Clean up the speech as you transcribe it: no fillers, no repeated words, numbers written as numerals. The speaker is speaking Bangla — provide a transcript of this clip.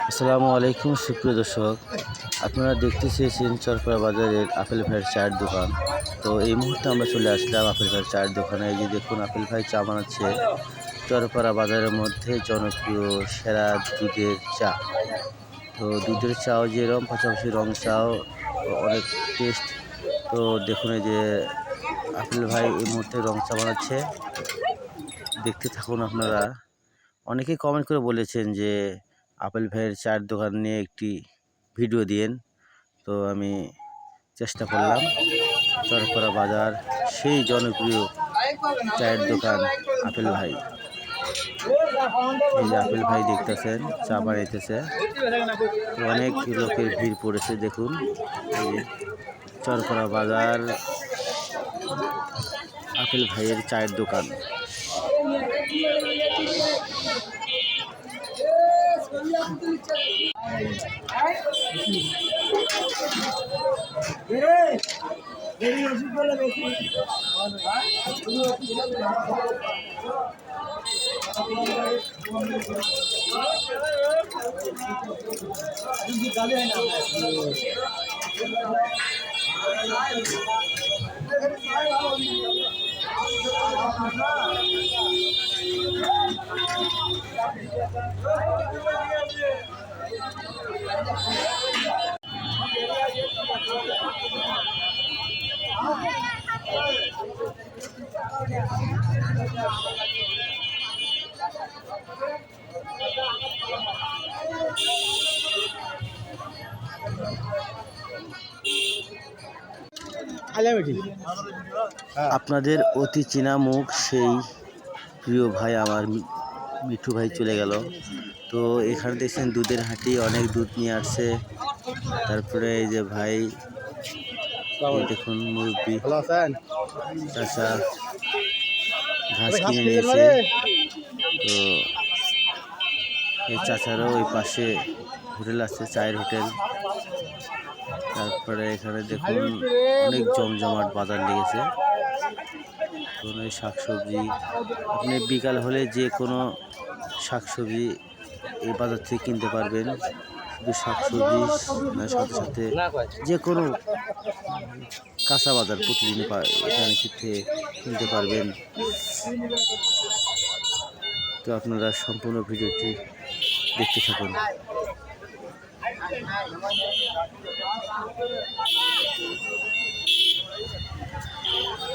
আসসালামু আলাইকুম সুপ্রিয় দর্শক, আপনারা দেখতে চেয়েছেন চরপাড়া বাজারের আপেল ভাইয়ের চায়ের দোকান। তো এই মুহূর্তে আমরা চলে আসলাম আপেল ভাইয়ের চায়ের দোকানে। এই যে দেখুন, আপেল ভাই চা বানাচ্ছে চরপাড়া বাজারের মধ্যে জনপ্রিয় সেরা দুধের চা। তো দুধের চাও যেরকম, পাশাপাশি রং চাও অনেক টেস্ট। তো দেখুন, এই যে আপেল ভাই এই মুহূর্তে রং চা বানাচ্ছে, দেখতে থাকুন আপনারা। অনেকেই কমেন্ট করে বলেছেন যে আপেল ভাইয়ের চায়ের দোকান নিয়ে একটি ভিডিও দিন। তো আমি চেষ্টা করলাম। চরপাড়া বাজার সেই জনপ্রিয় চায়ের দোকান আপেল ভাই। এই যে আপেল ভাই দেখতেছেন চা বানাইতেছে, তো অনেক লোকের ভিড় পড়েছে। দেখুন, এই যে চরপাড়া বাজার আপেল ভাইয়ের চায়ের দোকান। আপনাদের অতি চেনা মুখ সেই প্রিয় ভাই আমার মিঠু ভাই চলে গেল। তো এখানে দেখছেন দুধের হাঁটি, অনেক দুধ নিয়ে আসছে। তারপরে এই যে ভাই, দেখুন মুরব্বি চাচা ঘাস কিনে নিয়েছে। তো এই চাচারও ওই পাশে হোটেল আছে, চায়ের হোটেল। তারপরে এখানে দেখুন অনেক জমজমাট বাজার লেগেছে। কোনো শাকসবজি, আপনি বিকাল হলে যে কোনো শাকসবজি এই বাজার থেকে কিনতে পারবেন। শুধু শাকসবজি সাথে সাথে যে কোনো কাঁচা বাজার প্রতিদিন এখানে কিনতে পারবেন। তো আপনারা সম্পূর্ণ ভিডিওটি দেখতে থাকুন।